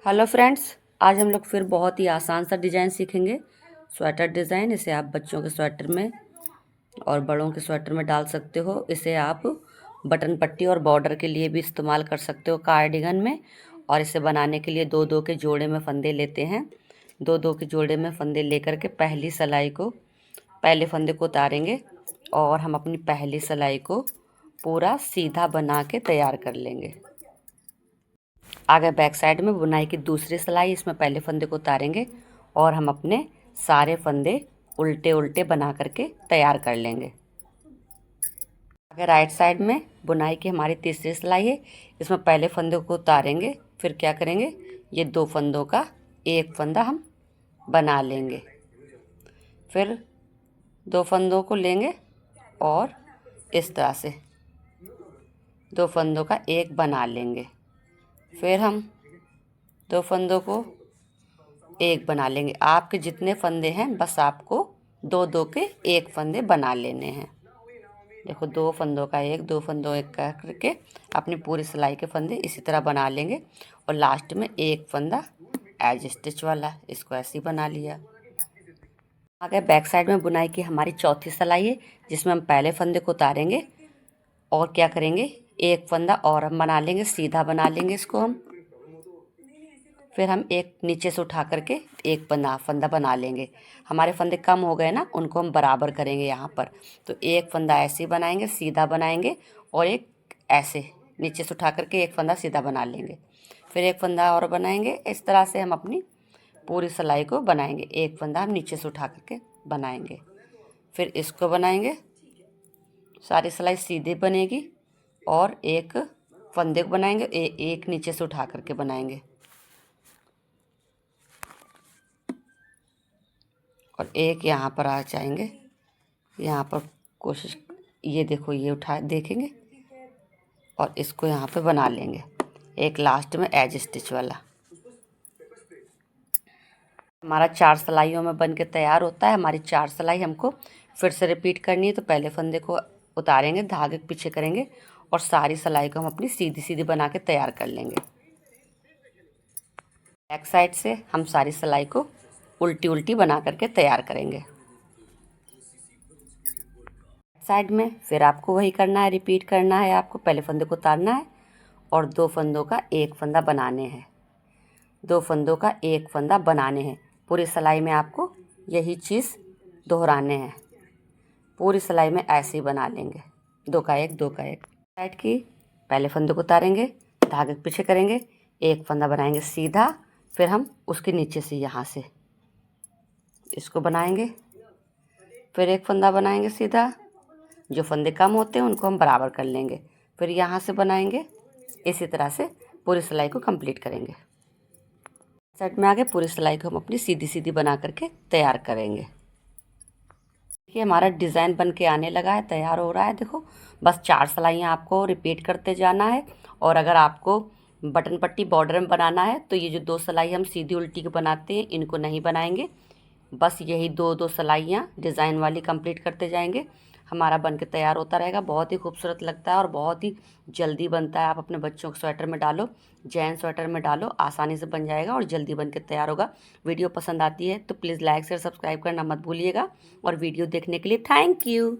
Hello friends, आज हम लोग फिर बहुत ही आसान सा डिज़ाइन सीखेंगे। स्वेटर डिज़ाइन, इसे आप बच्चों के स्वेटर में और बड़ों के स्वेटर में डाल सकते हो। इसे आप बटन पट्टी और बॉर्डर के लिए भी इस्तेमाल कर सकते हो कार्डिगन में। और इसे बनाने के लिए दो दो के जोड़े में फंदे लेते हैं। दो दो के जोड़े में फंदे लेकर के पहले फंदे को उतारेंगे और हम अपनी पहली सिलाई को पूरा सीधा बना के तैयार कर लेंगे। आगे बैक साइड में बुनाई की दूसरी सिलाई, इसमें पहले फंदे को उतारेंगे और हम अपने सारे फंदे उल्टे उल्टे बना करके तैयार कर लेंगे। आगे राइट साइड में बुनाई की हमारी तीसरी सिलाई है, इसमें पहले फंदे को उतारेंगे, फिर क्या करेंगे, ये दो फंदों का एक फंदा हम बना लेंगे। फिर दो फंदों को लेंगे और इस तरह से दो फंदों का एक बना लेंगे। फिर हम दो फंदों को एक बना लेंगे। आपके जितने फंदे हैं बस आपको दो दो के एक फंदे बना लेने हैं। देखो, दो फंदों का एक, दो फंदों एक करके अपनी पूरी सिलाई के फंदे इसी तरह बना लेंगे। और लास्ट में एक फंदा एज स्टिच वाला, इसको ऐसे ही बना लिया। आगे बैक साइड में बुनाई की हमारी चौथी सिलाई है, जिसमें हम पहले फंदे को उतारेंगे और क्या करेंगे, एक फंदा और हम बना लेंगे, सीधा बना लेंगे इसको हम। फिर हम एक नीचे से उठा करके एक फंदा बना लेंगे। हमारे फंदे कम हो गए ना, उनको हम बराबर करेंगे यहाँ पर। तो एक फंदा ऐसे ही बनाएंगे, सीधा बनाएंगे, और एक ऐसे नीचे से उठा करके एक फंदा सीधा बना लेंगे। फिर एक फंदा और बनाएंगे। इस तरह से हम अपनी पूरी सिलाई को बनाएंगे। एक फंदा हम नीचे से उठा करके बनाएंगे, फिर इसको बनाएंगे। सारी सिलाई सीधी बनेगी और एक फंदे को बनाएंगे, एक नीचे से उठा करके बनाएंगे। और एक यहाँ पर आ जाएंगे, यहाँ पर कोशिश, ये देखो, ये उठा देखेंगे और इसको यहाँ पे बना लेंगे, एक लास्ट में एज स्टिच वाला। हमारा 4 सिलाइयों में बन के तैयार होता है। हमारी 4 सिलाई हमको फिर से रिपीट करनी है। तो पहले फंदे को उतारेंगे, धागे के पीछे करेंगे और सारी सिलाई को हम अपनी सीधी सीधी बना के तैयार कर लेंगे। बैक साइड से हम सारी सिलाई को उल्टी उल्टी बना करके तैयार करेंगे। साइड में फिर आपको वही करना है, रिपीट करना है। आपको पहले फंदे को उतारना है और दो फंदों का एक फंदा बनाने हैं। दो फंदों का एक फंदा बनाने हैं। पूरी सिलाई में आपको यही चीज़ दोहराने हैं। पूरी सिलाई में ऐसे ही बना लेंगे, दो का एक, दो का एक। साइड की पहले फंदे को उतारेंगे, धागे के पीछे करेंगे, एक फंदा बनाएंगे सीधा, फिर हम उसके नीचे से यहाँ से इसको बनाएंगे, फिर एक फंदा बनाएंगे सीधा। जो फंदे कम होते हैं उनको हम बराबर कर लेंगे, फिर यहाँ से बनाएंगे। इसी तरह से पूरी सिलाई को कंप्लीट करेंगे। साइड में आगे पूरी सिलाई को हम अपनी सीधी सीधी बना करके तैयार करेंगे। देखिए, हमारा डिज़ाइन बन के आने लगा है, तैयार हो रहा है। देखो, बस 4 सिलाइयाँ आपको रिपीट करते जाना है। और अगर आपको बटन पट्टी बॉर्डर में बनाना है तो ये जो 2 सिलाई हम सीधी उल्टी के बनाते हैं, इनको नहीं बनाएंगे। बस यही दो दो सिलाइयाँ डिज़ाइन वाली कंप्लीट करते जाएंगे। हमारा बन के तैयार होता रहेगा। बहुत ही खूबसूरत लगता है और बहुत ही जल्दी बनता है। आप अपने बच्चों के स्वेटर में डालो, जैन स्वेटर में डालो, आसानी से बन जाएगा और जल्दी बन के तैयार होगा। वीडियो पसंद आती है तो प्लीज़ लाइक शेयर सब्सक्राइब करना मत भूलिएगा। और वीडियो देखने के लिए थैंक यू।